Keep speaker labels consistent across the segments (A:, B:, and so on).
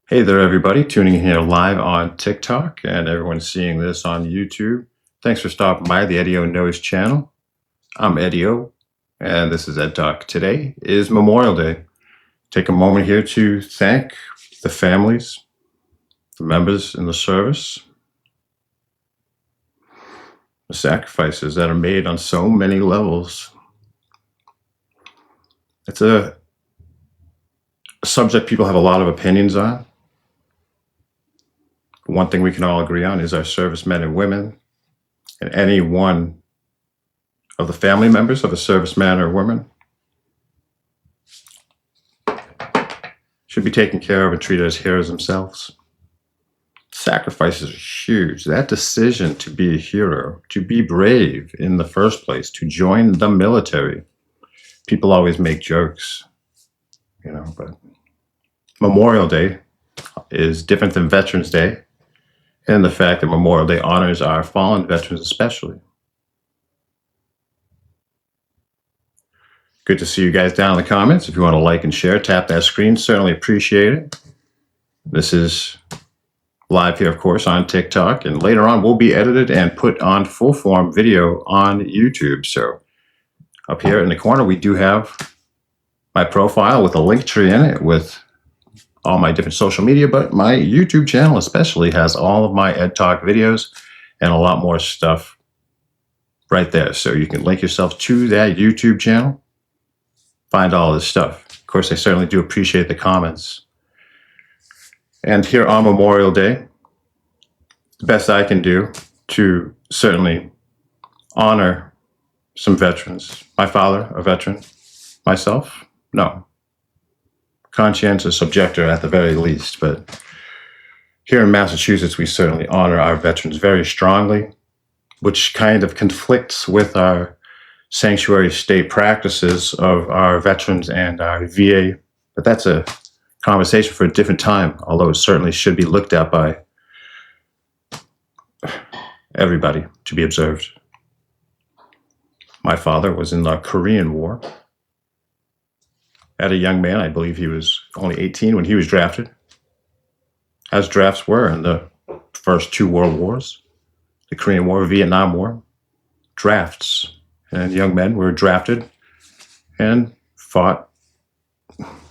A: Hey there, everybody, tuning in here live on TikTok and everyone seeing this on YouTube. Thanks for stopping by the Edio Knows channel. I'm Edio, and this is EdTalk. Today is Memorial Day. Take a moment here to thank the families, the members in the service, the sacrifices that are made on so many levels. It's a subject people have a lot of opinions on. One thing we can all agree on is our servicemen and women, and any one of the family members of a serviceman or woman should be taken care of and treated as heroes themselves. Sacrifices are huge. That decision to be a hero, to be brave in the first place, to join the military. People always make jokes, but Memorial Day is different than Veterans Day, and the fact that Memorial Day honors our fallen veterans especially. Good to see you guys down in the comments. If you want to like and share, tap that screen. Certainly appreciate it. This is live here, of course, on TikTok, and later on will be edited and put on full form video on YouTube. So up here in the corner, we do have my profile with a link tree in it with all my different social media, but my YouTube channel especially has all of my EdTalk videos and a lot more stuff right there. So you can link yourself to that YouTube channel, find all this stuff. Of course, I certainly do appreciate the comments. And here on Memorial Day, the best I can do to certainly honor some veterans. My father, a veteran. Myself, no. Conscientious objector at the very least, but here in Massachusetts, we certainly honor our veterans very strongly, which kind of conflicts with our sanctuary state practices of our veterans and our VA, but that's a conversation for a different time, although it certainly should be looked at by everybody to be observed. My father was in the Korean War. As a young man, I believe he was only 18 when he was drafted, as drafts were in the first two world wars, the Korean War, Vietnam War, drafts. And young men were drafted and fought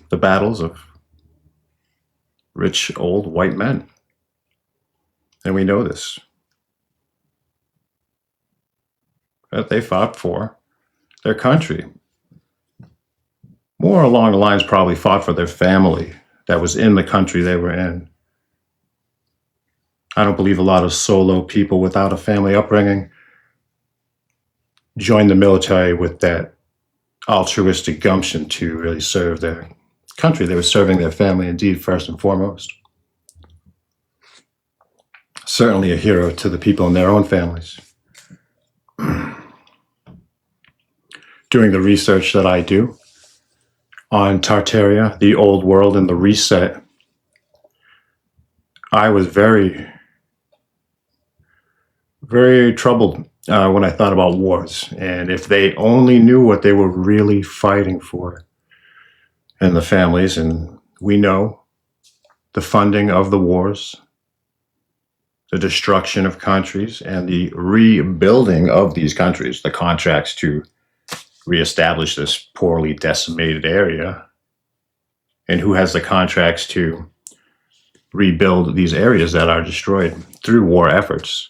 A: the battles of rich, old white men. And we know this, that they fought for their country. More along the lines, probably fought for their family that was in the country they were in. I don't believe a lot of solo people without a family upbringing joined the military with that altruistic gumption to really serve their country. They were serving their family, indeed, first and foremost. Certainly a hero to the people in their own families. Doing the research that I do on Tartaria, the old world, and the reset, I was very, very troubled when I thought about wars, and if they only knew what they were really fighting for in the families. And we know the funding of the wars, the destruction of countries, and the rebuilding of these countries, the contracts to reestablish this poorly decimated area, and who has the contracts to rebuild these areas that are destroyed through war efforts.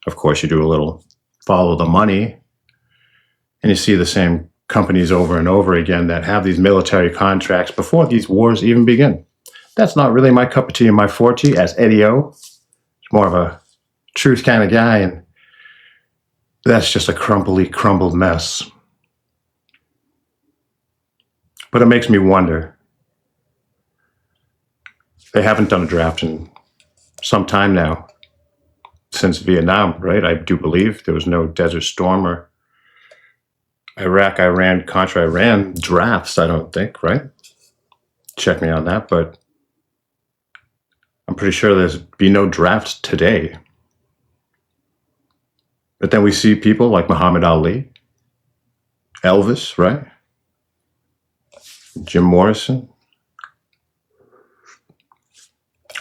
A: Of course, you do a little follow the money, and you see the same companies over and over again that have these military contracts before these wars even begin. That's not really my cup of tea and my forte as Edio. It's more of a truth kind of guy, and that's just a crumbled mess. But it makes me wonder. They haven't done a draft in some time now, since Vietnam, right? I do believe there was no Desert Storm or Iraq, Iran, Contra Iran drafts, I don't think, right? Check me on that, but I'm pretty sure there's be no drafts today. But then we see people like Muhammad Ali, Elvis, right? Jim Morrison,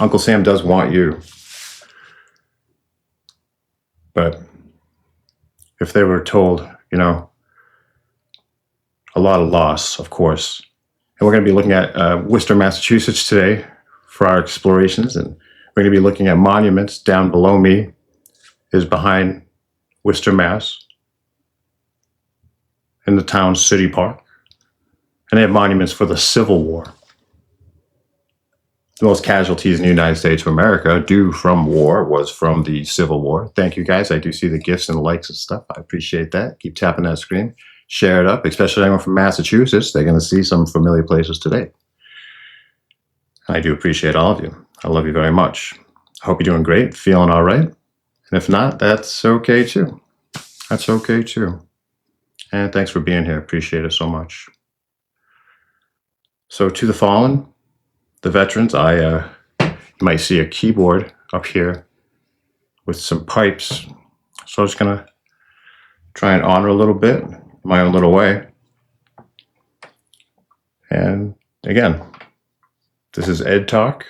A: Uncle Sam does want you. But if they were told, you know, a lot of loss, of course. And we're going to be looking at Worcester, Massachusetts today for our explorations. And we're going to be looking at monuments. Down below me is behind Worcester, Mass, in the town's city park. And they have monuments for the Civil War. The most casualties in the United States of America due from war was from the Civil War. Thank you, guys. I do see the gifts and the likes and stuff. I appreciate that. Keep tapping that screen. Share it up, especially anyone from Massachusetts. They're going to see some familiar places today. I do appreciate all of you. I love you very much. I hope you're doing great, feeling all right. And if not, that's okay too. That's okay too. And thanks for being here. Appreciate it so much. So to the fallen, the veterans, you might see a keyboard up here with some pipes. So I'm just going to try and honor a little bit, my own little way. And again, this is EdTalk.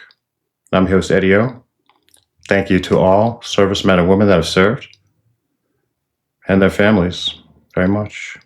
A: I'm your host, Eddie O. Thank you to all servicemen and women that have served and their families very much.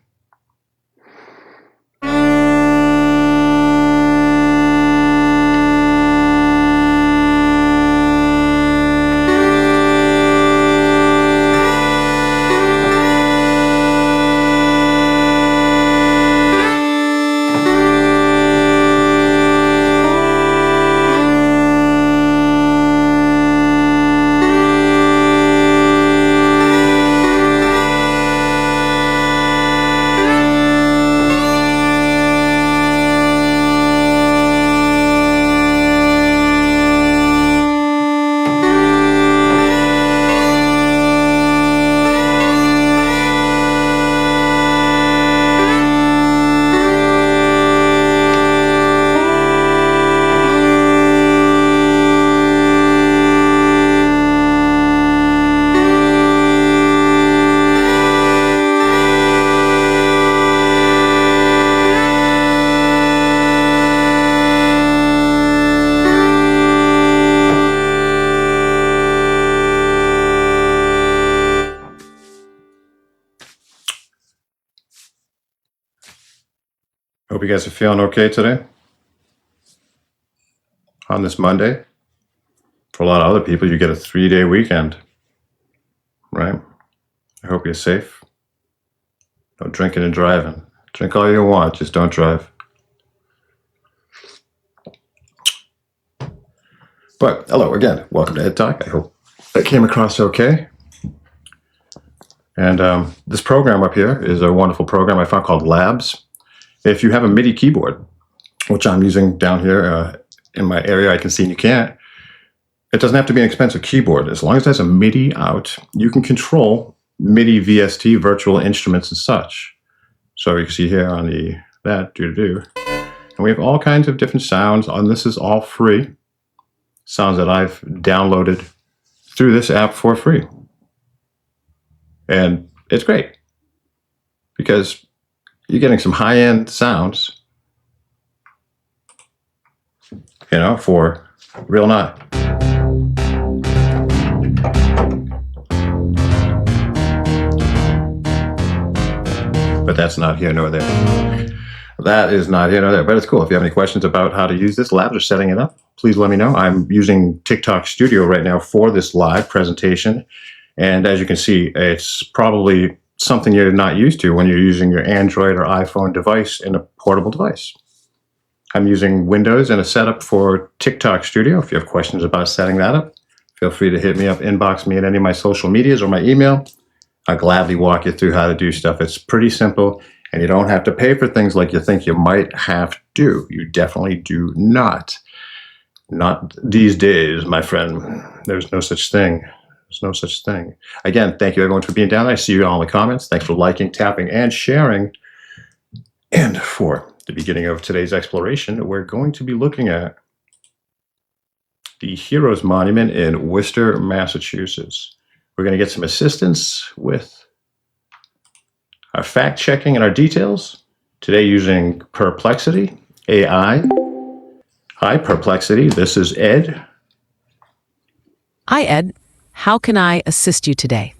A: Hope you guys are feeling okay today on this Monday. For a lot of other people, you get a 3-day weekend, right? I hope you're safe. No drinking and driving. Drink all you want, just don't drive. But hello again, welcome to EdTalk. I hope that came across okay. And this program up here is a wonderful program I found called Labs. If you have a MIDI keyboard, which I'm using down here in my area, I can see and you can't, it doesn't have to be an expensive keyboard. As long as it has a MIDI out, you can control MIDI VST virtual instruments and such. So you can see here on that, and we have all kinds of different sounds, and this is all free. Sounds that I've downloaded through this app for free. And it's great because you're getting some high-end sounds, you know, for real not. But that's not here nor there. That is not here nor there, but it's cool. If you have any questions about how to use this lab or setting it up, please let me know. I'm using TikTok Studio right now for this live presentation. And as you can see, it's probably something you're not used to when you're using your Android or iPhone device in a portable device. I'm using Windows and a setup for TikTok Studio. If you have questions about setting that up, feel free to hit me up, inbox me at any of my social medias or my email. I'll gladly walk you through how to do stuff. It's pretty simple, and you don't have to pay for things like you think you might have to. You definitely do not. Not these days, my friend. There's no such thing. There's no such thing. Again, thank you everyone for being down there. I see you all in the comments. Thanks for liking, tapping, and sharing. And for the beginning of today's exploration, we're going to be looking at the Heroes Monument in Worcester, Massachusetts. We're going to get some assistance with our fact checking and our details. Today using Perplexity AI. Hi, Perplexity. This is Ed.
B: Hi, Ed. How can I assist you today?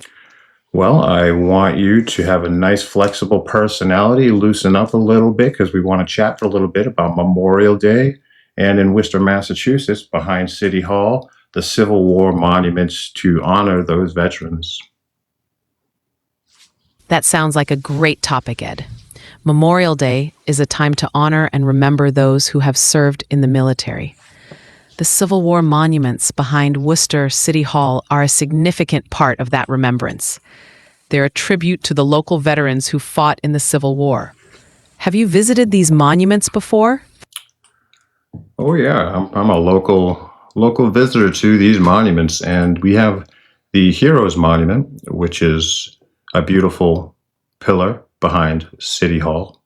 A: Well, I want you to have a nice, flexible personality, loosen up a little bit because we want to chat for a little bit about Memorial Day and in Worcester, Massachusetts, behind City Hall, the Civil War monuments to honor those veterans.
B: That sounds like a great topic, Ed. Memorial Day is a time to honor and remember those who have served in the military. The Civil War monuments behind Worcester City Hall are a significant part of that remembrance. They're a tribute to the local veterans who fought in the Civil War. Have you visited these monuments before?
A: Oh yeah, I'm a local visitor to these monuments, and we have the Heroes Monument, which is a beautiful pillar behind City Hall.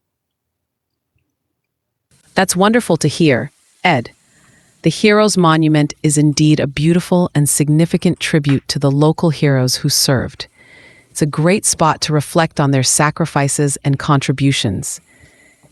B: That's wonderful to hear. Ed, the Heroes Monument is indeed a beautiful and significant tribute to the local heroes who served. It's a great spot to reflect on their sacrifices and contributions.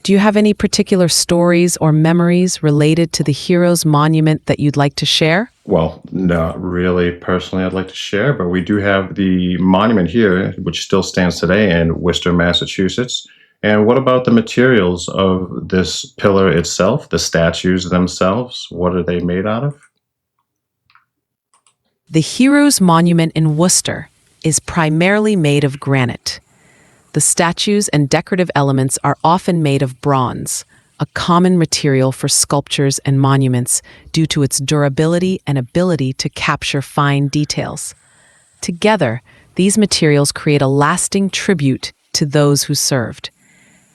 B: Do you have any particular stories or memories related to the Heroes Monument that you'd like to share?
A: Well, not really personally I'd like to share, but we do have the monument here, which still stands today in Worcester, Massachusetts. And what about the materials of this pillar itself, the statues themselves? What are they made out of?
B: The Heroes Monument in Worcester is primarily made of granite. The statues and decorative elements are often made of bronze, a common material for sculptures and monuments due to its durability and ability to capture fine details. Together, these materials create a lasting tribute to those who served.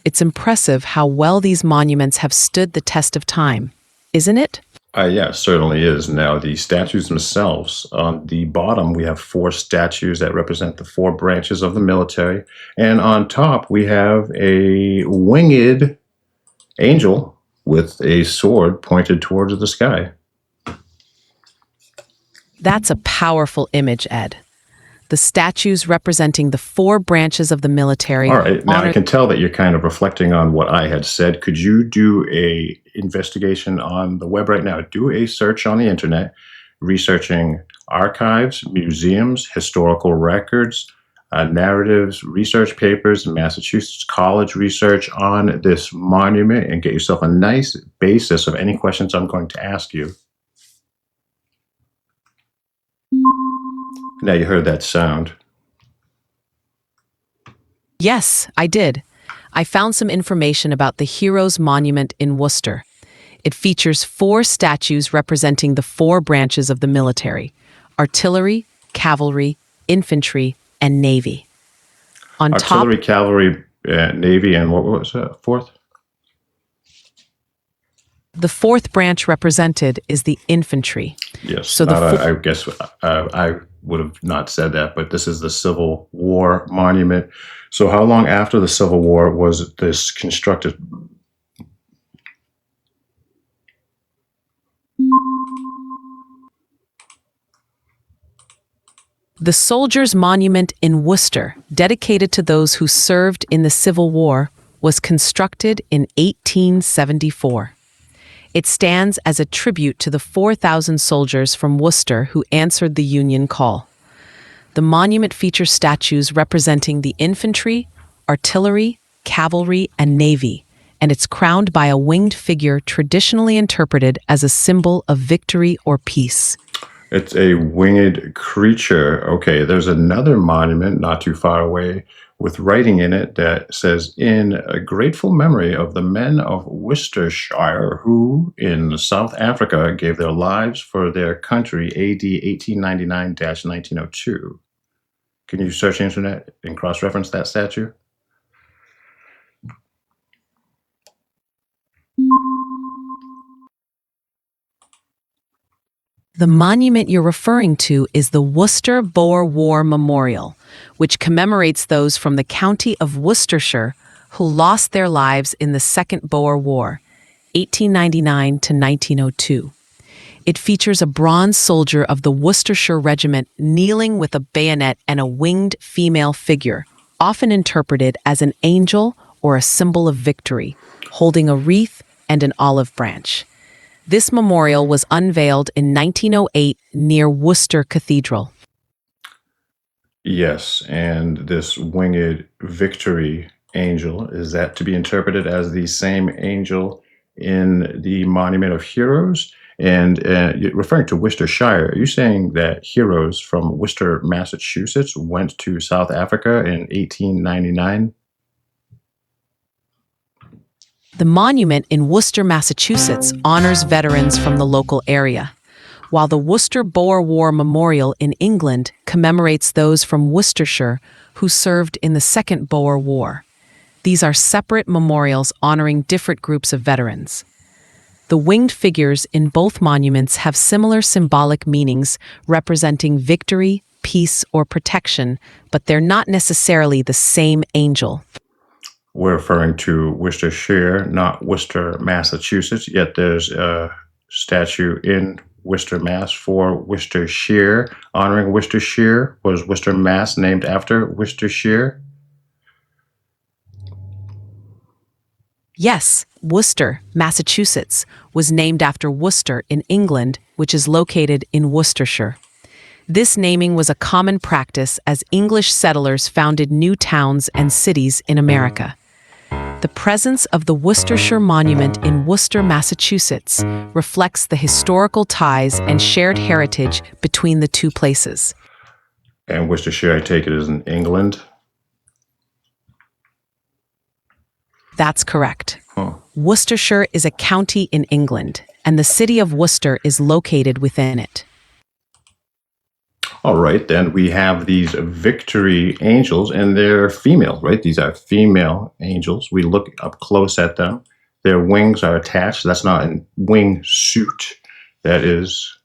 B: It's impressive how well these monuments have stood the test of time, isn't it?
A: Yeah, certainly is. Now, the statues themselves, on the bottom, we have four statues that represent the four branches of the military. And on top, we have a winged angel with a sword pointed towards the sky.
B: That's a powerful image, Ed. The statues representing the four branches of the military.
A: All right, now I can tell that you're kind of reflecting on what I had said. Could you do a investigation on the web right now? Do a search on the internet, researching archives, museums, historical records, narratives, research papers, Massachusetts College research on this monument, and get yourself a nice basis of any questions I'm going to ask you. Now you heard that sound.
B: Yes, I did. I found some information about the Heroes Monument in Worcester. It features four statues representing the four branches of the military: artillery, cavalry, infantry, and navy. On
A: Artillery,
B: top,
A: cavalry, navy, and what was that, fourth?
B: the fourth branch represented is the infantry.
A: Yes,
B: So
A: I guess I would have not said that, but this is the Civil War monument. So how long after the Civil War was this constructed?
B: The Soldiers' Monument in Worcester, dedicated to those who served in the Civil War, was constructed in 1874. It stands as a tribute to the 4,000 soldiers from Worcester who answered the Union call. The monument features statues representing the infantry, artillery, cavalry, and navy, and it's crowned by a winged figure traditionally interpreted as a symbol of victory or peace.
A: It's a winged creature. Okay, there's another monument not too far away with writing in it that says, in a grateful memory of the men of Worcestershire who, in South Africa, gave their lives for their country AD 1899-1902. Can you search the internet and cross-reference that statue?
B: The monument you're referring to is the Worcester Boer War Memorial, which commemorates those from the county of Worcestershire who lost their lives in the Second Boer War, 1899 to 1902. It features a bronze soldier of the Worcestershire Regiment kneeling with a bayonet and a winged female figure, often interpreted as an angel or a symbol of victory, holding a wreath and an olive branch. This memorial was unveiled in 1908 near Worcester Cathedral.
A: Yes, and this winged victory angel, is that to be interpreted as the same angel in the Monument of Heroes? And you're referring to Worcestershire, are you saying that heroes from Worcester, Massachusetts went to South Africa in 1899?
B: The monument in Worcester, Massachusetts honors veterans from the local area, while the Worcester Boer War Memorial in England commemorates those from Worcestershire who served in the Second Boer War. These are separate memorials honoring different groups of veterans. The winged figures in both monuments have similar symbolic meanings representing victory, peace, or protection, but they're not necessarily the same angel.
A: We're referring to Worcestershire, not Worcester, Massachusetts, yet there's a statue in Worcester, Mass for Worcestershire, honoring Worcestershire. Was Worcester, Mass named after Worcestershire?
B: Yes, Worcester, Massachusetts, was named after Worcester in England, which is located in Worcestershire. This naming was a common practice as English settlers founded new towns and cities in America. The presence of the Worcestershire Monument in Worcester, Massachusetts, reflects the historical ties and shared heritage between the two places.
A: And Worcestershire, I take it, is in England.
B: That's correct.
A: Huh.
B: Worcestershire is a county in England, and the city of Worcester is located within it.
A: All right, then we have these victory angels, and they're female, right? These are female angels. We look up close at them. Their wings are attached. That's not a wing suit. That is,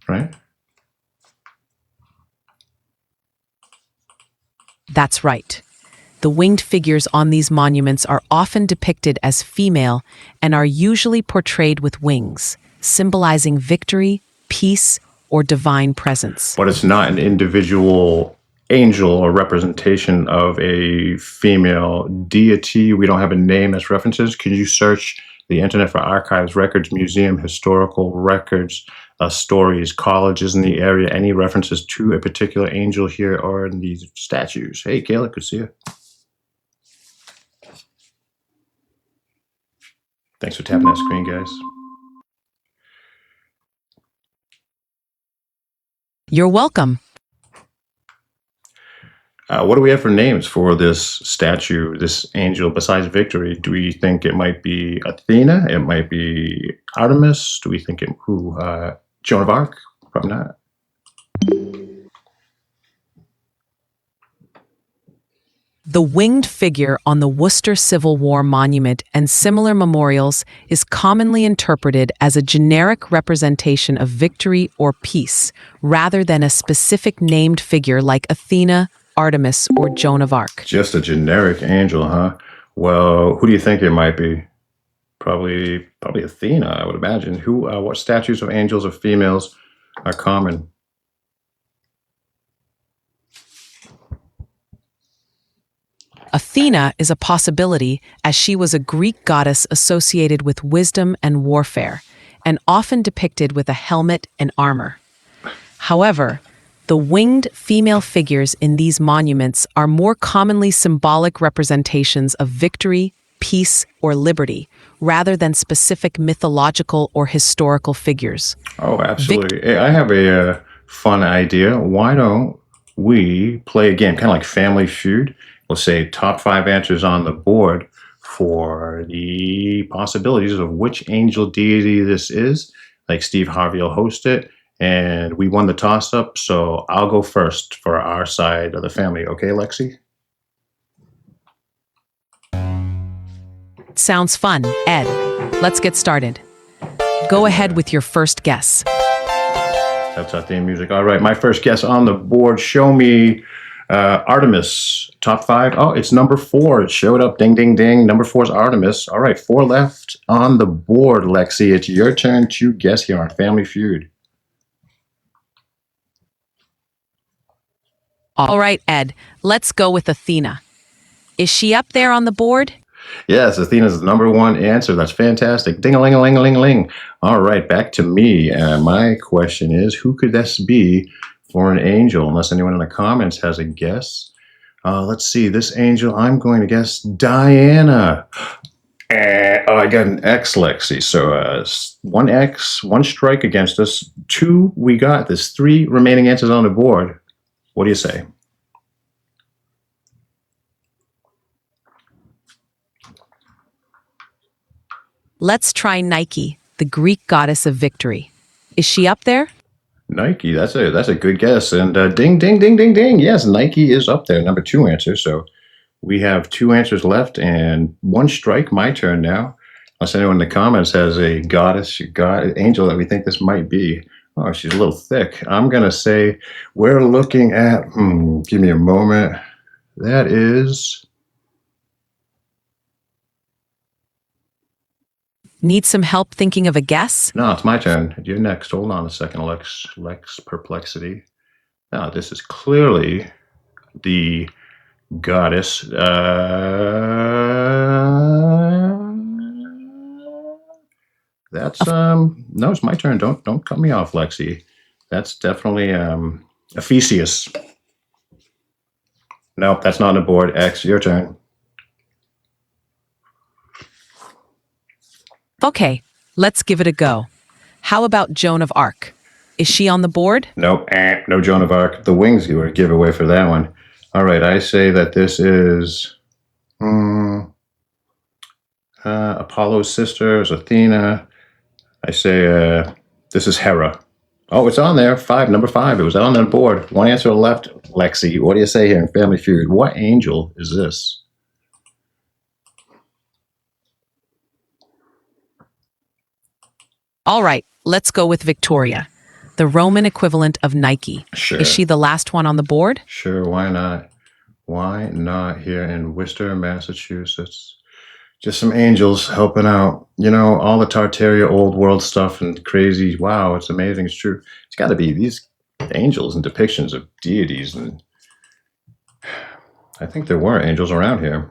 A: right?
B: That's right. The winged figures on these monuments are often depicted as female and are usually portrayed with wings, symbolizing victory, peace, or divine presence.
A: But it's not an individual angel or representation of a female deity. We don't have a name as references. Can you search the internet for archives, records, museum, historical records, stories, colleges in the area, any references to a particular angel here or in these statues? Hey, Kayla, good to see you. Thanks for tapping that screen, guys.
B: You're welcome.
A: What do we have for names for this statue, this angel, besides Victory? Do we think it might be Athena? It might be Artemis? Do we think it, Joan of Arc? Probably not.
B: The winged figure on the Worcester Civil War monument and similar memorials is commonly interpreted as a generic representation of victory or peace, rather than a specific named figure like Athena, Artemis, or Joan of Arc.
A: Just a generic angel, huh? Well, who do you think it might be? Probably Athena, I would imagine. What statues of angels or females are common?
B: Athena is a possibility as she was a Greek goddess associated with wisdom and warfare, and often depicted with a helmet and armor. However, the winged female figures in these monuments are more commonly symbolic representations of victory, peace, or liberty, rather than specific mythological or historical figures.
A: Oh, absolutely. Hey, I have a fun idea. Why don't we play a game, kind of like Family Feud? We'll say top 5 answers on the board for the possibilities of which angel deity this is. Like Steve Harvey will host it, and we won the toss-up, so I'll go first for our side of the family. Okay, Lexi?
B: Sounds fun. Ed, let's get started. Go ahead with your first guess.
A: That's our theme music. All right, my first guess on the board. Show me Artemis, top 5. Oh, it's number 4. It showed up. Ding, ding, ding. Number 4 is Artemis. All right, 4 left on the board, Lexi. It's your turn to guess here on Family Feud.
B: All right, Ed, let's go with Athena. Is she up there on the board?
A: Yes, Athena's the number one answer. That's fantastic. Ding-a-ling-a-ling-a-ling-a-ling. All right, back to me. My question is, who could this be for an angel? Unless anyone in the comments has a guess. Let's see. This angel, I'm going to guess Diana. Oh, I got an X, Lexi. So one X, one strike against us. Two, we got. There's three remaining answers on the board. What do you say?
B: Let's try Nike, the Greek goddess of victory. Is she up there?
A: Nike. That's a good guess. And ding, ding, ding, ding, ding. Yes, Nike is up there. Number two answer. So we have two answers left and one strike. My turn now. Unless anyone in the comments has a goddess, angel that we think this might be. Oh, she's a little thick. I'm going to say we're looking at, give me a moment. That is...
B: Need some help thinking of a guess?
A: No, it's my turn. You're next. Hold on a second, Lex Perplexity. Now, this is clearly the goddess. That's no, it's my turn. Don't cut me off, Lexi. That's definitely Ephesius. Nope, that's not on the board. X, your turn.
B: Okay, let's give it a go. How about Joan of Arc? Is she on the board?
A: Nope, no Joan of Arc. The wings you would give away for that one. All right, I say that this is Apollo's sister is Athena. I say this is Hera. Oh, it's on there. Number five. It was on the board. One answer left, Lexi. What do you say here in Family Feud? What angel is this?
B: All right, let's go with Victoria, the Roman equivalent of Nike.
A: Sure.
B: Is she the last one on the board?
A: Sure, why not? Why not here in Worcester, Massachusetts? Just some angels helping out. You know, all the Tartaria old world stuff and crazy. Wow, it's amazing. It's true. It's got to be these angels and depictions of deities. And I think there were angels around here.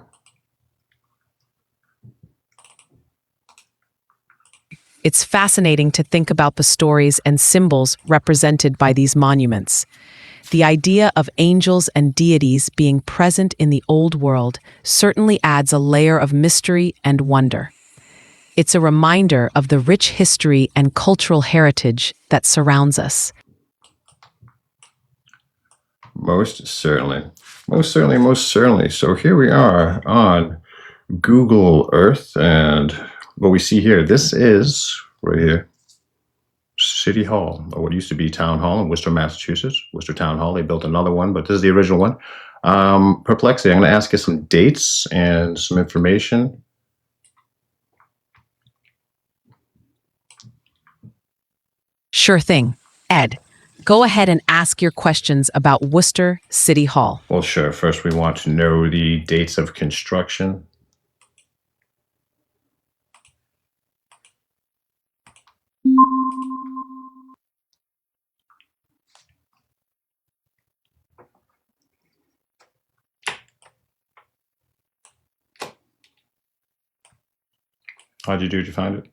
B: It's fascinating to think about the stories and symbols represented by these monuments. The idea of angels and deities being present in the old world certainly adds a layer of mystery and wonder. It's a reminder of the rich history and cultural heritage that surrounds us.
A: Most certainly. Most certainly, most certainly. So here we are on Google Earth, and what we see here, this is, right here, City Hall, or what used to be Town Hall in Worcester, Massachusetts. Worcester Town Hall, they built another one, but this is the original one. Perplexity, I'm going to ask you some dates and some information.
B: Sure thing. Ed, go ahead and ask your questions about Worcester City Hall.
A: Well, sure. First, we want to know the dates of construction. How'd you do? Did you find it?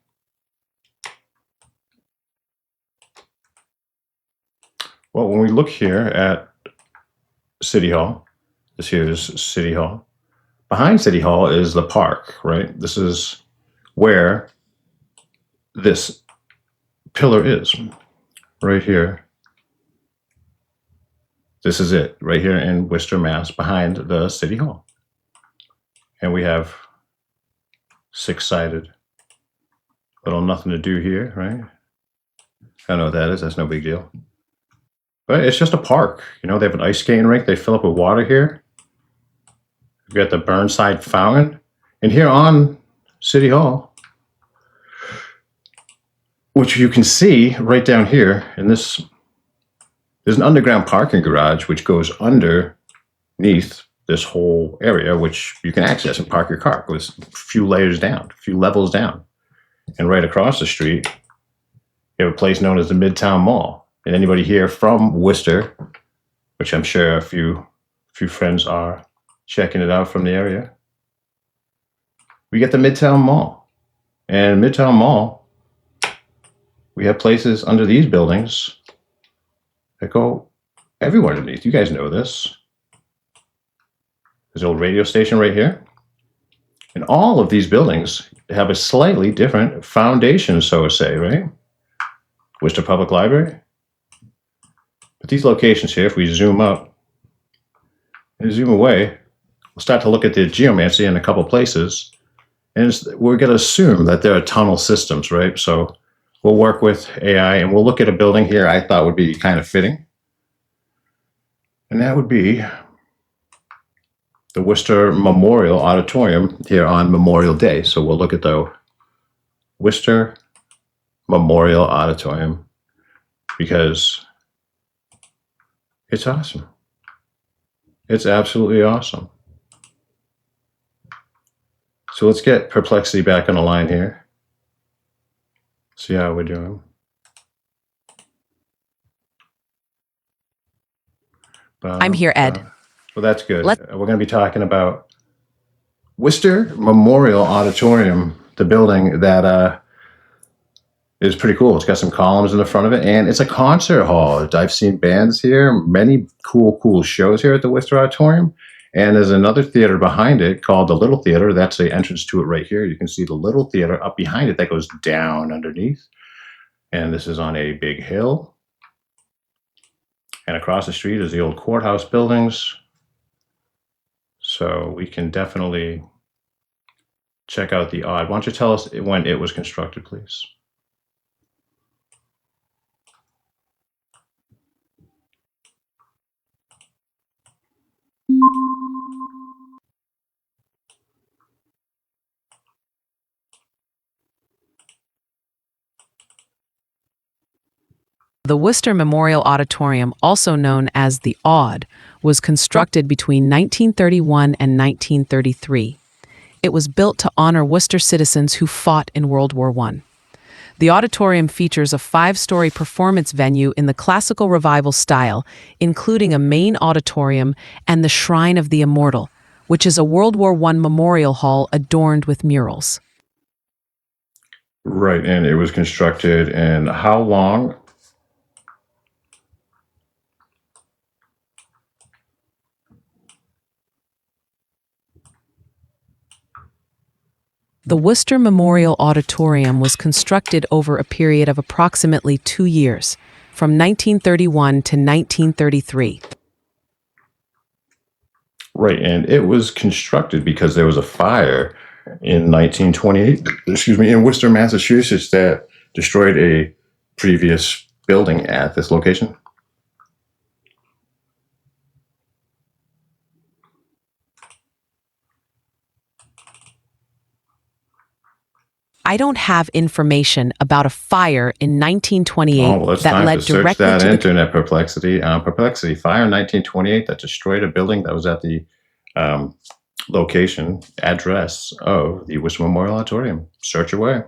A: Well, when we look here at City Hall, this here is City Hall. Behind City Hall is the park, right? This is where this pillar is, right here. This is it, right here in Worcester, Mass, behind the City Hall. And we have six-sided little nothing to do here, right? I don't know what that is. That's no big deal. But it's just a park. You know, they have an ice skating rink. They fill up with water here. We've got the Burnside Fountain. And here on City Hall, which you can see right down here in this, there's an underground parking garage which goes underneath this whole area, which you can access and park your car. It goes a few layers down, a few levels down. And right across the street, you have a place known as the Midtown Mall. And anybody here from Worcester, which I'm sure a few friends are checking it out from the area. we get the Midtown Mall. And Midtown Mall, we have places under these buildings that go everywhere underneath. You guys know this. There's an old radio station right here. And all of these buildings have a slightly different foundation, so to say, right? Worcester Public Library. But these locations here, if we zoom up and zoom away, we'll start to look at the geomancy in a couple places. And we're going to assume that there are tunnel systems, right? So we'll work with AI and we'll look at a building here I thought would be kind of fitting. And that would be the Worcester Memorial Auditorium here on Memorial Day. So we'll look at the Worcester Memorial Auditorium because it's awesome. It's absolutely awesome. So let's get Perplexity back on the line here. See how we're doing.
B: I'm here, Ed.
A: Well, that's good. We're going to be talking about Worcester Memorial Auditorium, the building that is pretty cool. It's got some columns in the front of it, and it's a concert hall. I've seen bands here, many cool shows here at the Worcester Auditorium. And there's another theater behind it called the Little Theater. That's the entrance to it right here. You can see the Little Theater up behind it that goes down underneath. And this is on a big hill. And across the street is the old courthouse buildings. So we can definitely check out the odd. Why don't you tell us when it was constructed, please?
B: The Worcester Memorial Auditorium, also known as the Aud, was constructed between 1931 and 1933. It was built to honor Worcester citizens who fought in World War I. The auditorium features a 5-story performance venue in the classical revival style, including a main auditorium and the Shrine of the Immortal, which is a World War I memorial hall adorned with murals.
A: Right, and it was constructed in how long?
B: The Worcester Memorial Auditorium was constructed over a period of approximately 2 years, from 1931 to 1933.
A: Right, and it was constructed because there was a fire in 1928, in Worcester, Massachusetts, that destroyed a previous building at this location.
B: I don't have information about a fire in 1928 that led directly
A: to
B: the
A: internet Perplexity. Perplexity, fire in 1928 that destroyed a building that was at the location, address of the Worcester Memorial Auditorium. Search away.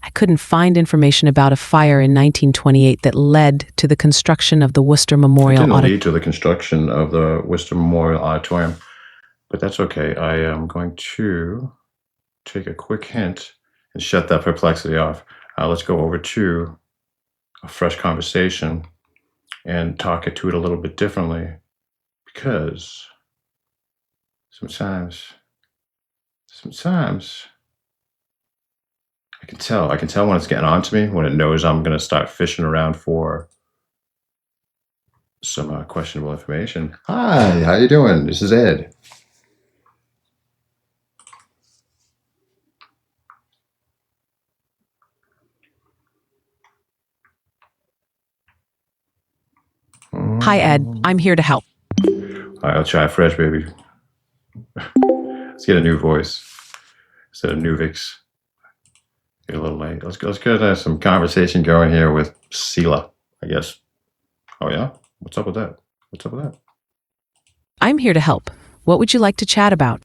B: I couldn't find information about a fire in 1928 that led to the construction of the Worcester Memorial
A: It didn't
B: Auditorium.
A: lead to the construction of the Worcester Memorial Auditorium, but that's okay. I am going to take a quick hint and shut that Perplexity off. Let's go over to a fresh conversation and talk it to it a little bit differently, because sometimes I can tell when it's getting on to me, when it knows I'm going to start fishing around for some questionable information. Hi, how you doing? This is Ed.
B: Hi, Ed. I'm here to help.
A: All right, I'll try fresh, baby. Let's get a new voice instead of Nuvix. Get a little late. Let's get some conversation going here with Sela, I guess. Oh yeah? What's up with that?
B: I'm here to help. What would you like to chat about?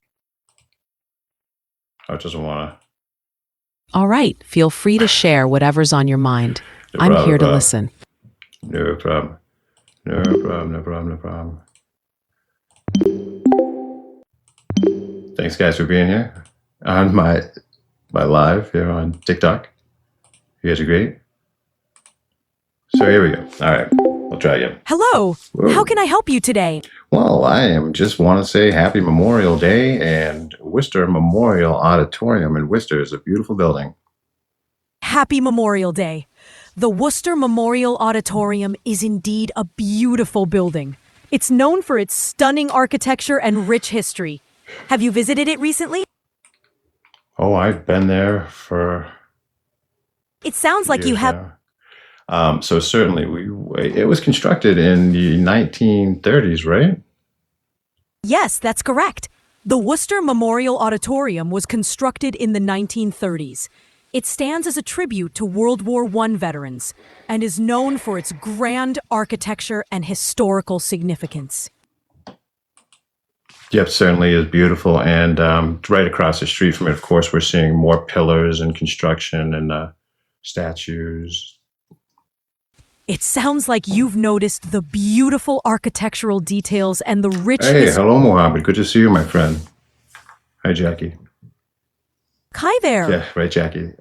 A: I just want
B: All right, feel free to share whatever's on your mind.
A: to.
B: I'm here to listen.
A: No problem. No problem. No problem. No problem. Thanks, guys, for being here on my live here on TikTok. You guys are great. So here we go. All right, we'll try again.
C: Hello.
A: Whoa.
C: How can I help you today?
A: Well, just want to say Happy Memorial Day, and Worcester Memorial Auditorium in Worcester is a beautiful building.
C: Happy Memorial Day. The Worcester Memorial Auditorium is indeed a beautiful building. It's known for its stunning architecture and rich history. Have you visited it recently?
A: Oh, I've been there for
C: It sounds like you
A: years
C: have.
A: now. So certainly, it was constructed in the 1930s, right?
C: Yes, that's correct. The Worcester Memorial Auditorium was constructed in the 1930s. It stands as a tribute to World War I veterans and is known for its grand architecture and historical significance.
A: Yep, certainly is beautiful. And right across the street from it, of course, we're seeing more pillars and construction and statues.
C: It sounds like you've noticed the beautiful architectural details and the rich
A: Hey, hello, Mohammed. Good to see you, my friend. Hi, Jackie.
C: Hi there.
A: Yeah, right, Jackie.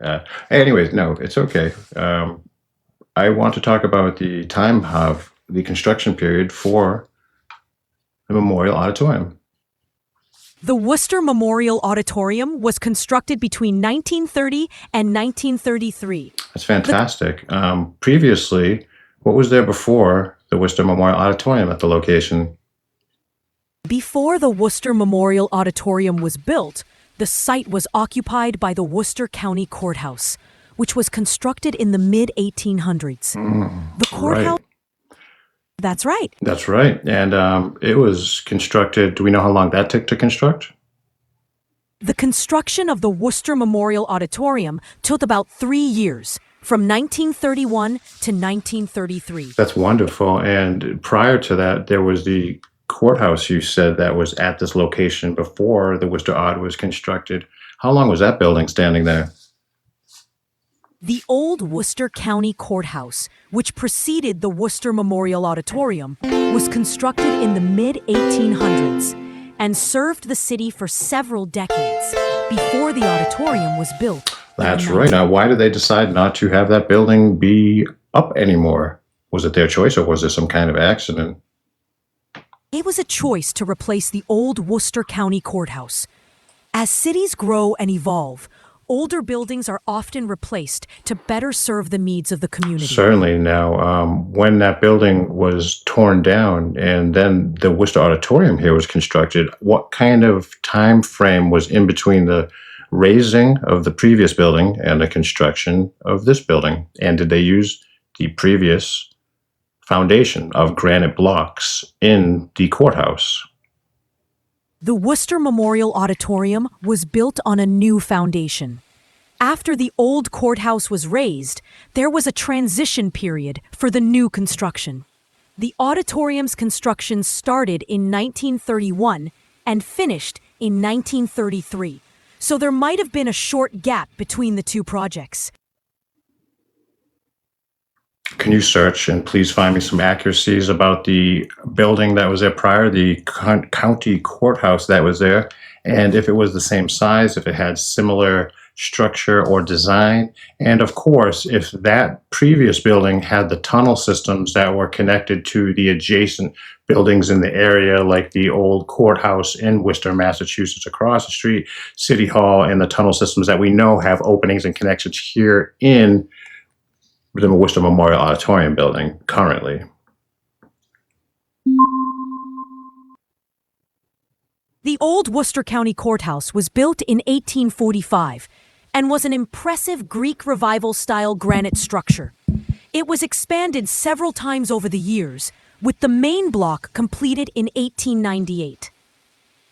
A: Anyways, no, it's okay. I want to talk about the time of the construction period for the Memorial Auditorium.
C: The Worcester Memorial Auditorium was constructed between 1930 and 1933.
A: That's fantastic. Previously, what was there before the Worcester Memorial Auditorium at the location?
C: Before the Worcester Memorial Auditorium was built, the site was occupied by the Worcester County Courthouse, which was constructed in the mid-1800s. The courthouse...
A: Right.
C: That's right.
A: That's right. And it was constructed. Do we know how long that took to construct?
C: The construction of the Worcester Memorial Auditorium took about 3 years, from 1931 to 1933.
A: That's wonderful. And prior to that, there was the courthouse, you said, that was at this location before the Worcester Aud was constructed. How long was that building standing there?
C: The old Worcester County Courthouse, which preceded the Worcester Memorial Auditorium, was constructed in the mid-1800s and served the city for several decades before the auditorium was built.
A: That's right. Now, why did they decide not to have that building be up anymore? Was it their choice, or was there some kind of accident?
C: It was a choice to replace the old Worcester County Courthouse. As cities grow and evolve, older buildings are often replaced to better serve the needs of the community.
A: Certainly. Now, when that building was torn down and then the Worcester Auditorium here was constructed, what kind of time frame was in between the raising of the previous building and the construction of this building? And did they use the previous foundation of granite blocks in the courthouse?
C: The Worcester Memorial Auditorium was built on a new foundation. After the old courthouse was raised, there was a transition period for the new construction. The auditorium's construction started in 1931 and finished in 1933, so there might have been a short gap between the two projects.
A: Can you search and please find me some accuracies about the building that was there prior, the county courthouse that was there, and if it was the same size, if it had similar structure or design, and of course, if that previous building had the tunnel systems that were connected to the adjacent buildings in the area, like the old courthouse in Worcester, Massachusetts, across the street, City Hall, and the tunnel systems that we know have openings and connections here in the Worcester Memorial Auditorium building currently.
C: The old Worcester County Courthouse was built in 1845 and was an impressive Greek Revival-style granite structure. It was expanded several times over the years, with the main block completed in 1898.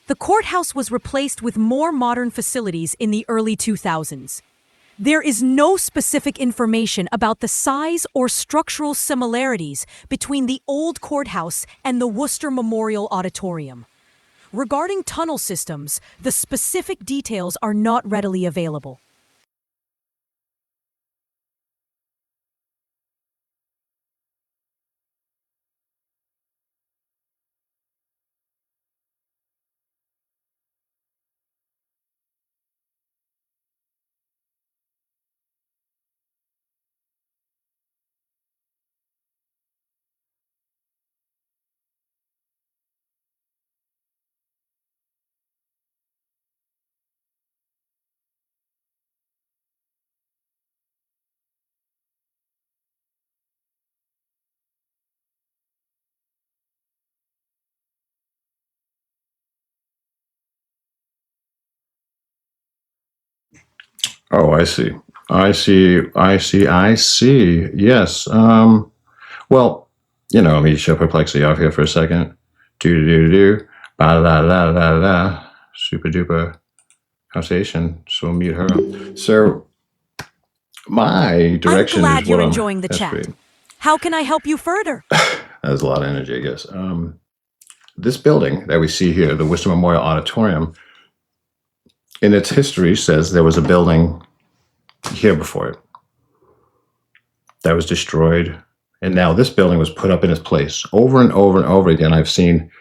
C: The courthouse was replaced with more modern facilities in the early 2000s. There is no specific information about the size or structural similarities between the old courthouse and the Worcester Memorial Auditorium. Regarding tunnel systems, the specific details are not readily available.
A: Oh, I see. I see. Yes. Well, let me shut perplexity off here for a second. Do do do do. Ba da da da da da. Super duper conversation. So mute her. So my
C: I'm
A: direction
C: glad
A: is
C: you're
A: what I'm.
C: enjoying the
A: That's
C: chat.
A: great.
C: How can I help you further?
A: That's a lot of energy, I guess. This building that we see here, the Worcester Memorial Auditorium, in its history says there was a building here before it that was destroyed. And now this building was put up in its place over and over and over again. I've seen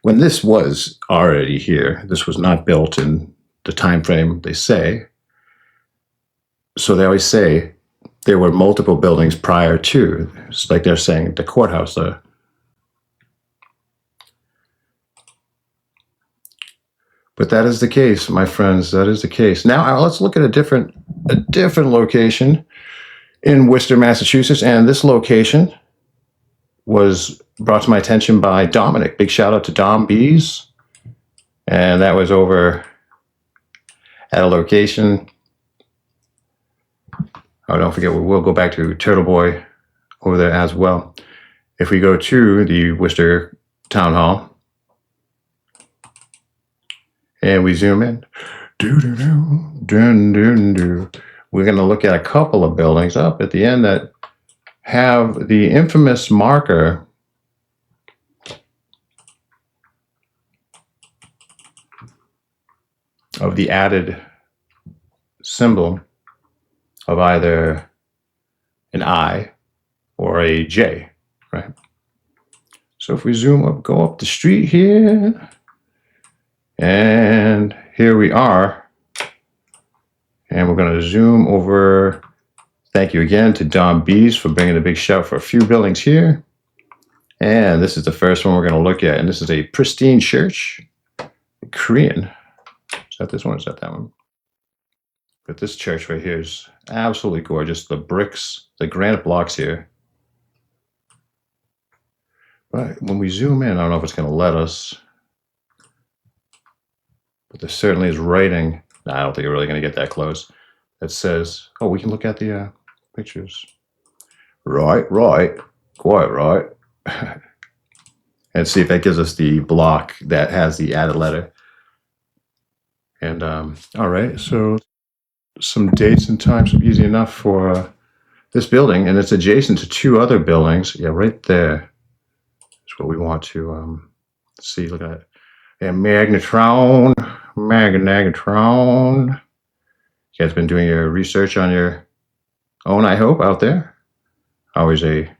A: when this was already here, this was not built in the time frame they say. So they always say there were multiple buildings prior to. It's like they're saying the courthouse. But that is the case, my friends. That is the case. Now let's look at a different location in Worcester, Massachusetts, and this location was brought to my attention by Dominic. Big shout out to Dom Bees. And that was over at a location. Oh, don't forget, we'll go back to Turtle Boy over there as well. If we go to the Worcester Town Hall and we zoom in, we're going to look at a couple of buildings up at the end that have the infamous marker of the added symbol of either an I or a J, right? So if we zoom up, go up the street here, and here we are, and we're going to zoom over. Thank you again to Don Bees for bringing a big shout for a few buildings here. And this is the first one we're going to look at, and this is a pristine church, Korean. Is that this one or is that that one? But this church right here is absolutely gorgeous. The bricks, the granite blocks here. But when we zoom in, I don't know if it's going to let us. But there certainly is writing. I don't think we're really going to get that close. That says, oh, we can look at the pictures. Right. Quite right. And see if that gives us the block that has the added letter. And all right, so some dates and times are easy enough for this building, and it's adjacent to two other buildings. Yeah, right there is what we want to see. Look at it. And magnetron. You guys been doing your research on your own, I hope, out there. Always a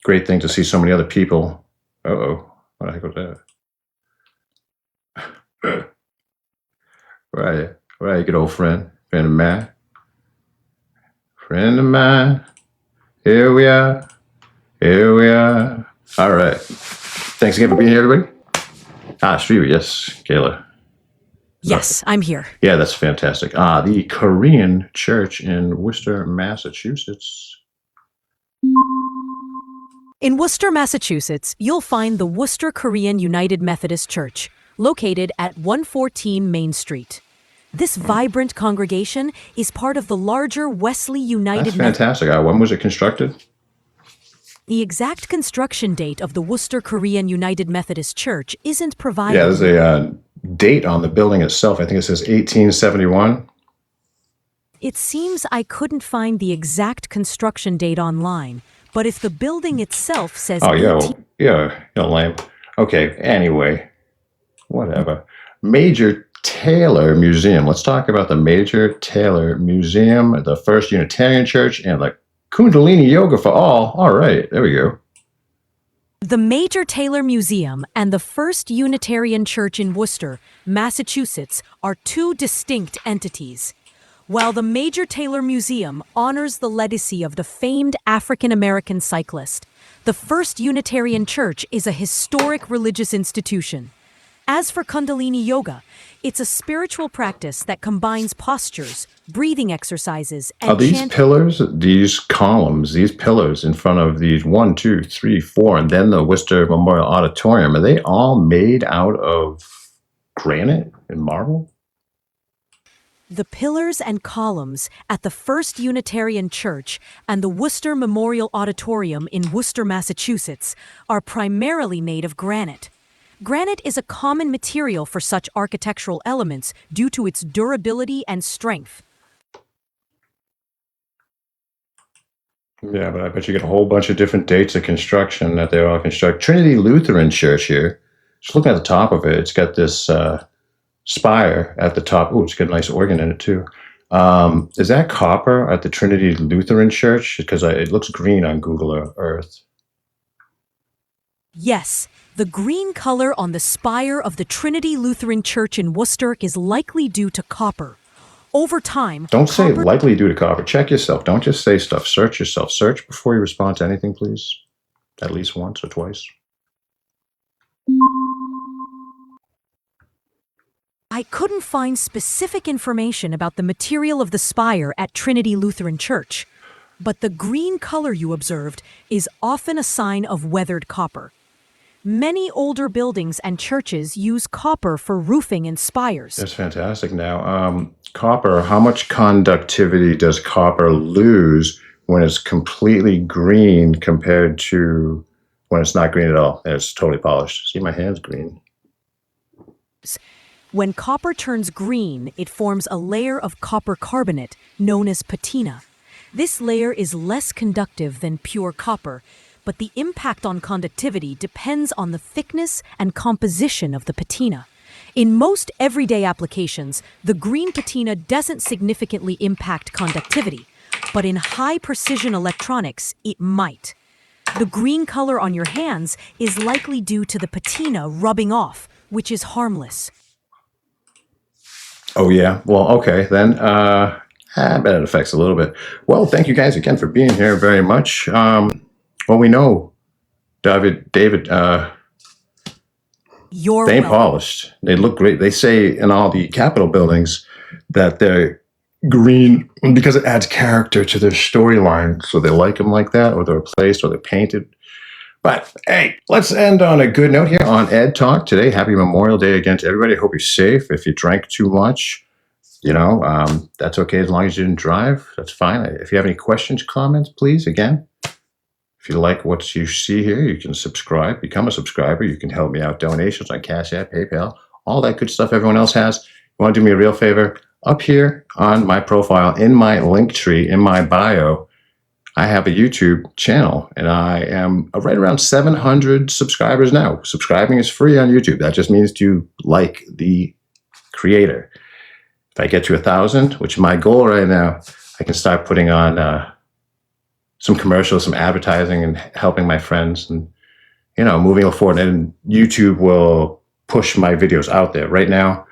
A: great thing to see so many other people. Uh-oh, what the heck was that? Right, good old friend of mine. Here we are. All right. Thanks again for being here, everybody. Street, yes, Kayla.
C: Yes, I'm here.
A: Yeah, that's fantastic. The Korean church in Worcester, Massachusetts.
C: In Worcester, Massachusetts, you'll find the Worcester Korean United Methodist Church, located at 114 Main Street. This vibrant congregation is part of the larger Wesley United
A: That's fantastic. When was it constructed?
C: The exact construction date of the Worcester Korean United Methodist Church isn't provided.
A: Yeah, there's a date on the building itself. I think it says 1871.
C: It seems I couldn't find the exact construction date online, but if the building itself says
A: Oh, yeah, lame. Okay, anyway, whatever. Major Taylor Museum. Let's talk about the Major Taylor Museum, the First Unitarian Church, and the Kundalini Yoga for All. All right, there we go.
C: The Major Taylor Museum and the First Unitarian Church in Worcester, Massachusetts, are two distinct entities. While the Major Taylor Museum honors the legacy of the famed African-American cyclist, the First Unitarian Church is a historic religious institution. As for Kundalini Yoga, it's a spiritual practice that combines postures, breathing exercises, and
A: Are these pillars, these columns, these pillars in front of these 1, 2, 3, 4, and then the Worcester Memorial Auditorium, are they all made out of granite and marble?
C: The pillars and columns at the First Unitarian Church and the Worcester Memorial Auditorium in Worcester, Massachusetts, are primarily made of granite. Granite is a common material for such architectural elements due to its durability and strength.
A: Yeah, but I bet you get a whole bunch of different dates of construction that they're all constructed. Trinity Lutheran Church here. Just looking at the top of it, it's got this spire at the top. Oh, it's got a nice organ in it too. Is that copper at the Trinity Lutheran Church? Because it looks green on Google Earth.
C: Yes, the green color on the spire of the Trinity Lutheran Church in Worcester is likely due to copper. Over time,
A: Don't say likely due to copper. Check yourself. Don't just say stuff. Search yourself. Search before you respond to anything, please. At least once or twice.
C: I couldn't find specific information about the material of the spire at Trinity Lutheran Church, but the green color you observed is often a sign of weathered copper. Many older buildings and churches use copper for roofing and spires.
A: That's fantastic. Now, copper, how much conductivity does copper lose when it's completely green compared to when it's not green at all and it's totally polished? See, my hand's green.
C: When copper turns green, it forms a layer of copper carbonate known as patina. This layer is less conductive than pure copper, but the impact on conductivity depends on the thickness and composition of the patina. In most everyday applications, the green patina doesn't significantly impact conductivity, but in high-precision electronics, it might. The green color on your hands is likely due to the patina rubbing off, which is harmless.
A: Oh, yeah. Well, okay, then. I bet it affects a little bit. Well, thank you guys again for being here very much. Well, we know, David, they ain't polished. They look great. They say in all the Capitol buildings that they're green because it adds character to their storyline. So they like them like that, or they're replaced, or they're painted. But hey, let's end on a good note here on EdTalk today. Happy Memorial Day again to everybody. I hope you're safe. If you drank too much, that's okay as long as you didn't drive. That's fine. If you have any questions, comments, please, again. If you like what you see here, you can subscribe, become a subscriber. You can help me out. Donations on Cash App, PayPal, all that good stuff everyone else has. You want to do me a real favor? Up here on my profile, in my link tree, in my bio, I have a YouTube channel, and I am right around 700 subscribers now. Subscribing is free on YouTube. That just means you like the creator. If I get to 1,000, which is my goal right now, I can start putting on some commercials, some advertising, and helping my friends, and moving forward. And YouTube will push my videos out there. Right now,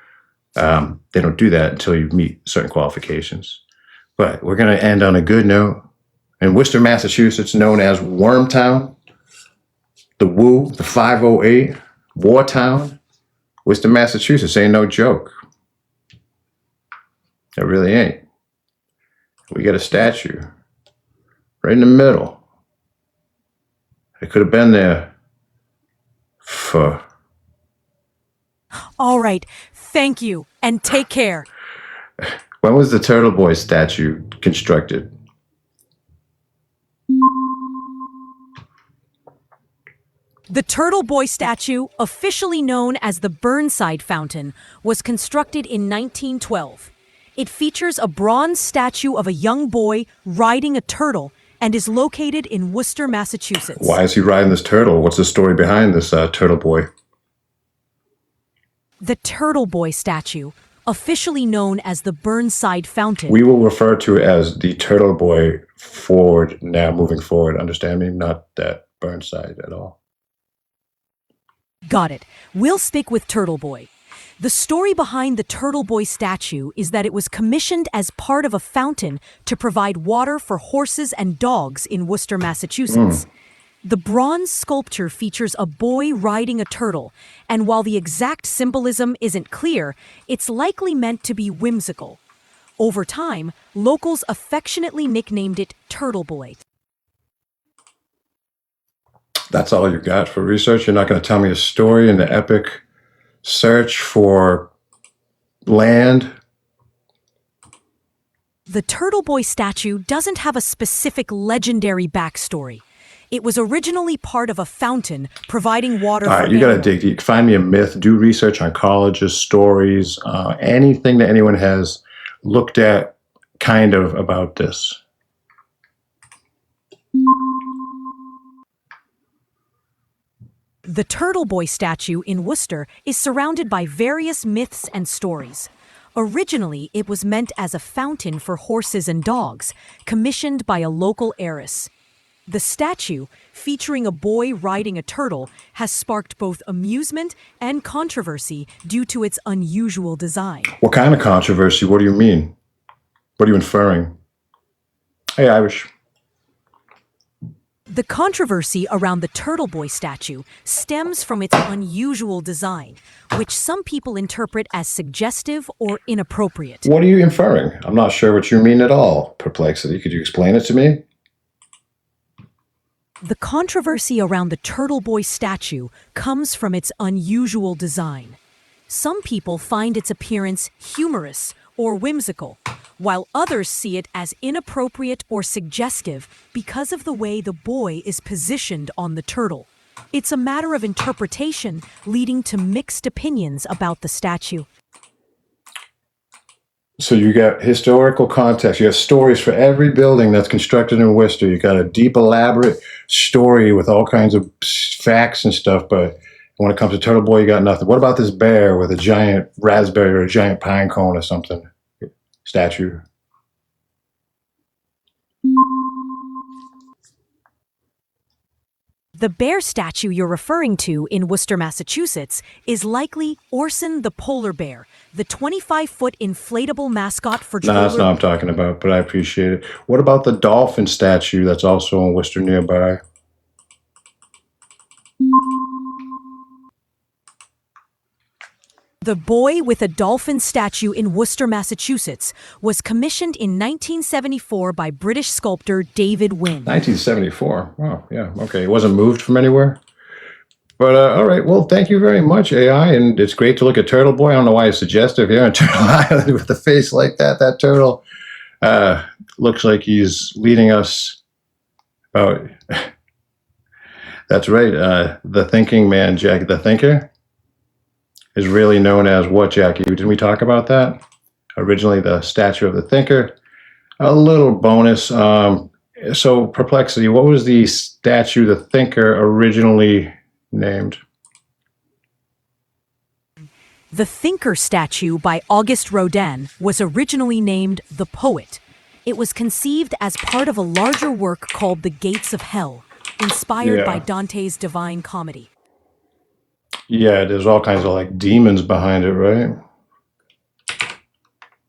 A: they don't do that until you meet certain qualifications. But we're going to end on a good note. In Worcester, Massachusetts, known as Wormtown, the Woo, the 508, Wartown, Worcester, Massachusetts ain't no joke. It really ain't. We got a statue right in the middle. It could have been there for...
C: All right, thank you, and take care.
A: When was the Turtle Boy statue constructed?
C: The Turtle Boy statue, officially known as the Burnside Fountain, was constructed in 1912. It features a bronze statue of a young boy riding a turtle and is located in Worcester, Massachusetts.
A: Why is he riding this turtle? What's the story behind this turtle boy?
C: The Turtle Boy statue, officially known as the Burnside Fountain.
A: We will refer to it as the turtle boy forward now, moving forward. Understand me? Not that Burnside at all.
C: Got it. We'll stick with Turtle Boy. The story behind the Turtle Boy statue is that it was commissioned as part of a fountain to provide water for horses and dogs in Worcester, Massachusetts. The bronze sculpture features a boy riding a turtle, and while the exact symbolism isn't clear, it's likely meant to be whimsical. Over time, locals affectionately nicknamed it Turtle Boy.
A: That's all you got for research? You're not going to tell me a story in the epic search for land?
C: The Turtle Boy statue doesn't have a specific legendary backstory. It was originally part of a fountain providing water
A: All
C: for
A: right, you got to
C: animals.
A: dig deep. Find me a myth. Do research on colleges, stories, anything that anyone has looked at kind of about this.
C: The Turtle Boy statue in Worcester is surrounded by various myths and stories. Originally, it was meant as a fountain for horses and dogs, commissioned by a local heiress. The statue, featuring a boy riding a turtle, has sparked both amusement and controversy due to its unusual design.
A: What kind of controversy? What do you mean? What are you inferring? Hey, Irish.
C: The controversy around the Turtle Boy statue stems from its unusual design, which some people interpret as suggestive or inappropriate.
A: What are you inferring? I'm not sure what you mean at all. Perplexity. Could you explain it to me?
C: The controversy around the Turtle Boy statue comes from its unusual design. Some people find its appearance humorous or whimsical, while others see it as inappropriate or suggestive because of the way the boy is positioned on the turtle. It's a matter of interpretation, leading to mixed opinions about the statue.
A: So you got historical context. You have stories for every building that's constructed in Worcester. You got a deep, elaborate story with all kinds of facts and stuff. But when it comes to Turtle Boy, you got nothing. What about this bear with a giant raspberry or a giant pine cone or something? Statue.
C: The bear statue you're referring to in Worcester, Massachusetts, is likely Orson the polar bear, the 25-foot inflatable mascot for
A: No, that's not what I'm talking about, but I appreciate it. What about the dolphin statue that's also in Worcester nearby?
C: The boy with a dolphin statue in Worcester, Massachusetts, was commissioned in 1974 by British sculptor David Wynne.
A: 1974. Wow, yeah, okay. It wasn't moved from anywhere? But, all right, well, thank you very much, AI, and it's great to look at Turtle Boy. I don't know why it's suggestive here on Turtle Island with a face like that. That turtle looks like he's leading us about... That's right, the thinking man, Jack the Thinker, is really known as what, Jackie? Didn't we talk about that? Originally, the statue of the thinker. A little bonus. So, perplexity, what was the statue, the thinker, originally named?
C: The Thinker statue by Auguste Rodin was originally named The Poet. It was conceived as part of a larger work called The Gates of Hell, inspired by Dante's Divine Comedy.
A: Yeah, there's all kinds of like demons behind it, right?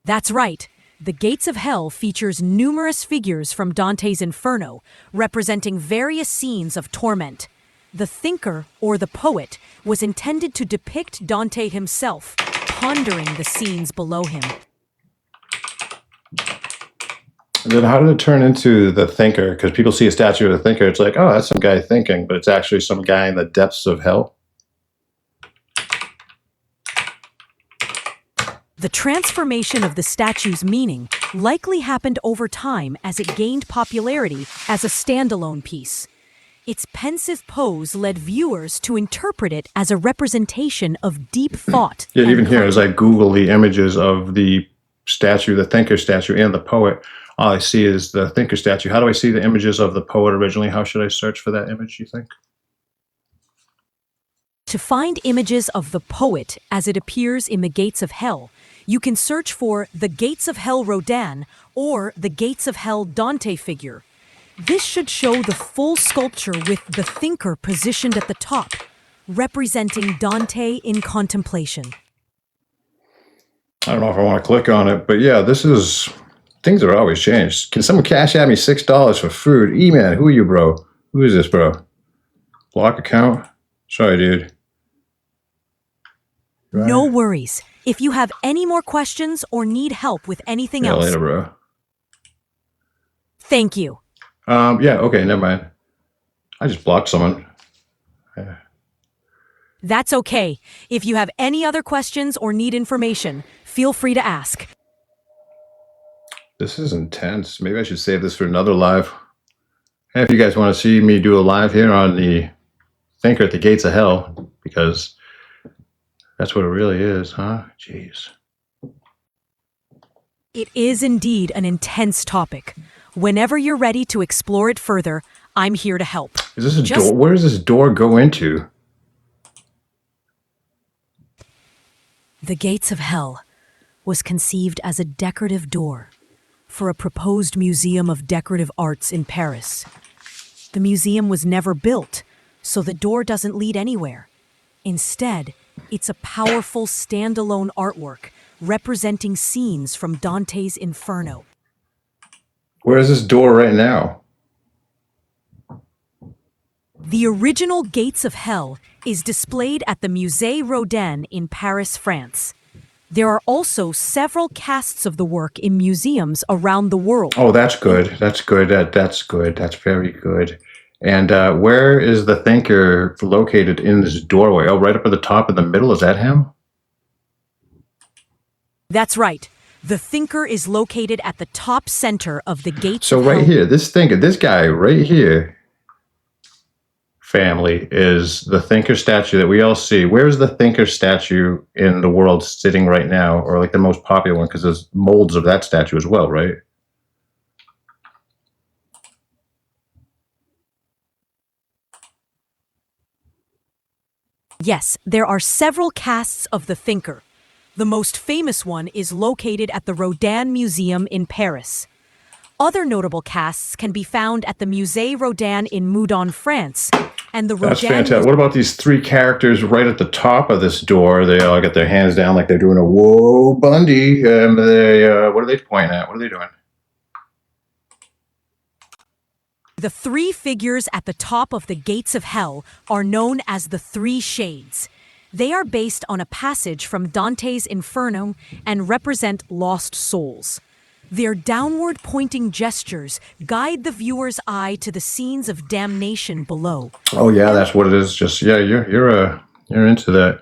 C: That's right. The Gates of Hell features numerous figures from Dante's Inferno, representing various scenes of torment. The Thinker, or the Poet, was intended to depict Dante himself, pondering the scenes below him.
A: And then how did it turn into the thinker? Because people see a statue of the thinker, it's like, oh, that's some guy thinking, but it's actually some guy in the depths of hell.
C: The transformation of the statue's meaning likely happened over time as it gained popularity as a standalone piece. Its pensive pose led viewers to interpret it as a representation of deep thought.
A: Yeah, even here, as I Google the images of the statue, the thinker statue, and the poet, All I see is the thinker statue. How do I see the images of the poet originally? How should I search for that image, you think?
C: To find images of the poet as it appears in the Gates of Hell, you can search for the Gates of Hell Rodin or the Gates of Hell Dante figure. This should show the full sculpture with the thinker positioned at the top, representing Dante in contemplation.
A: I don't know if I want to click on it, but yeah, things are always changed. Can someone cash at me $6 for food? E-man, who are you, bro? Who is this, bro? Block account? Sorry, dude. Right.
C: No worries. If you have any more questions or need help with anything else,
A: later, bro.
C: Thank you.
A: Yeah, okay, never mind. I just blocked someone.
C: That's okay. If you have any other questions or need information, feel free to ask.
A: This is intense. Maybe I should save this for another live. Hey, if you guys want to see me do a live here on the Thinker at the Gates of Hell, because that's what it really is, huh? Jeez.
C: It is indeed an intense topic. Whenever you're ready to explore it further, I'm here to help.
A: Is this a door? Where does this door go into?
C: The Gates of Hell was conceived as a decorative door for a proposed museum of decorative arts in Paris. The museum was never built, so the door doesn't lead anywhere. Instead, it's a powerful standalone artwork representing scenes from Dante's Inferno.
A: Where is this door right now?
C: The original Gates of Hell is displayed at the Musée Rodin in Paris, France. There are also several casts of the work in museums around the world.
A: Oh, that's good. That's good. That's good. That's very good. And where is the thinker located in this doorway? Oh, right up at the top in the middle. Is that him?
C: That's right. The thinker is located at the top center of the Gates
A: So
C: of
A: right
C: Hell.
A: here, this thinker, this guy right here, family, is the thinker statue that we all see. Where's the thinker statue in the world sitting right now, or like the most popular one? Because there's molds of that statue as well, right?
C: Yes, there are several casts of the thinker. The most famous one is located at the Rodin Museum in Paris. Other notable casts can be found at the Musée Rodin in Moudon, France, and the
A: That's
C: Rodin.
A: fantastic. What about these three characters right at the top of this door? They all got their hands down like they're doing a whoa, Bundy. What are they pointing at? What are they doing?
C: The three figures at the top of the Gates of Hell are known as the Three Shades. They are based on a passage from Dante's Inferno and represent lost souls. Their downward-pointing gestures guide the viewer's eye to the scenes of damnation below.
A: Oh yeah, that's what it is. Just yeah, you're into that.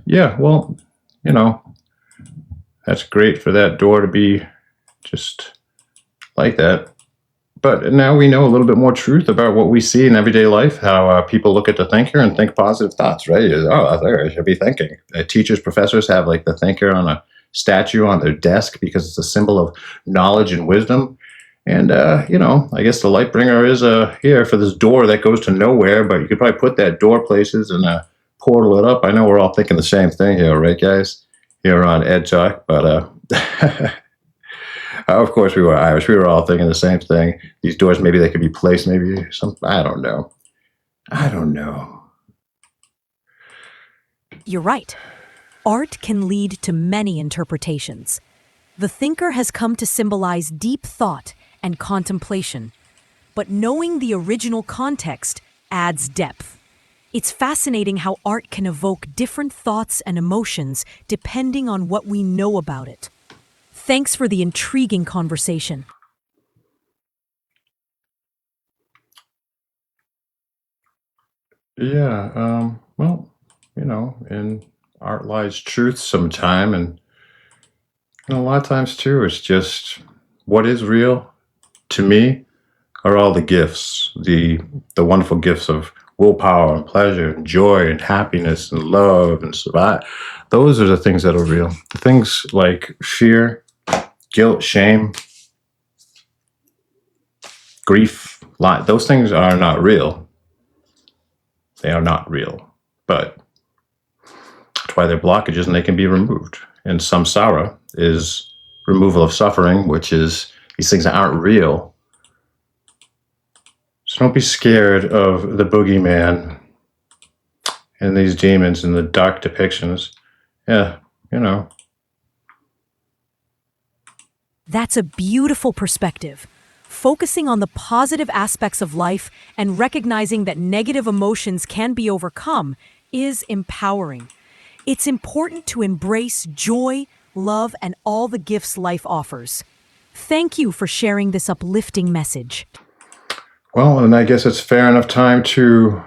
A: Yeah, well, you know, that's great for that door to be just like that. But now we know a little bit more truth about what we see in everyday life, how people look at the thinker and think positive thoughts, right? Oh, there, I should be thinking. Teachers, professors have like the thinker on a statue on their desk because it's a symbol of knowledge and wisdom. And, you know, I guess the light bringer is here for this door that goes to nowhere, but you could probably put that door places and portal it up. I know we're all thinking the same thing here, right, guys? Here on EdTalk, but of course we were Irish. We were all thinking the same thing. These doors, maybe they could be placed, maybe some, I don't know.
C: You're right. Art can lead to many interpretations. The thinker has come to symbolize deep thought and contemplation, but knowing the original context adds depth. It's fascinating how art can evoke different thoughts and emotions depending on what we know about it. Thanks for the intriguing conversation.
A: Yeah, well, you know, in art lies truth sometime, and a lot of times too, it's just what is real to me are all the gifts, the wonderful gifts of willpower and pleasure and joy and happiness and love and survive. Those are the things that are real. The things like fear, guilt, shame, grief, those things are not real. They are not real, but that's why they're blockages and they can be removed. And samsara is removal of suffering, which is these things that aren't real. So don't be scared of the boogeyman and these demons and the dark depictions. Yeah, you know.
C: That's a beautiful perspective. Focusing on the positive aspects of life and recognizing that negative emotions can be overcome is empowering. It's important to embrace joy, love, and all the gifts life offers. Thank you for sharing this uplifting message.
A: Well, and I guess it's fair enough time to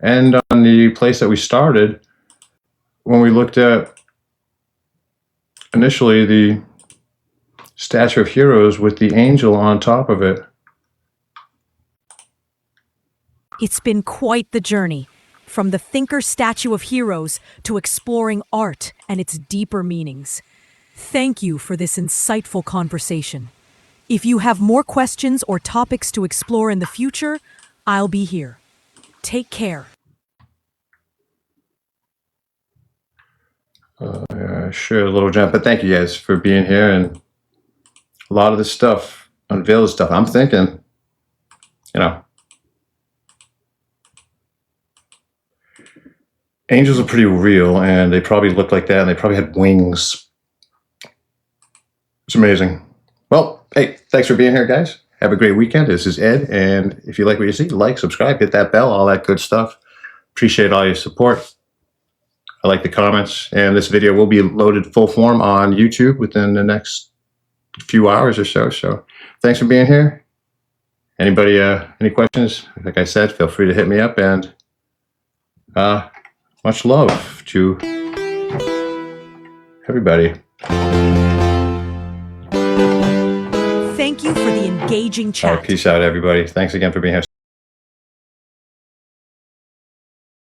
A: end on the place that we started when we looked at initially the statue of heroes with the angel on top of it.
C: It's been quite the journey, from the thinker statue of heroes to exploring art and its deeper meanings. Thank you for this insightful conversation. If you have more questions or topics to explore in the future, I'll be here. Take care.
A: Sure, a little jump, but thank you guys for being here. And a lot of this stuff, unveiled stuff, I'm thinking, angels are pretty real, and they probably looked like that, and they probably had wings. It's amazing. Well, hey, thanks for being here, guys. Have a great weekend. This is Ed, and if you like what you see, like, subscribe, hit that bell, all that good stuff. Appreciate all your support. I like the comments, and this video will be loaded full form on YouTube within the next few hours or so. So thanks for being here. Anybody, any questions? Like I said, feel free to hit me up, and much love to everybody.
C: Thank you for the engaging
A: All
C: chat.
A: right, peace out, everybody. Thanks again for being here.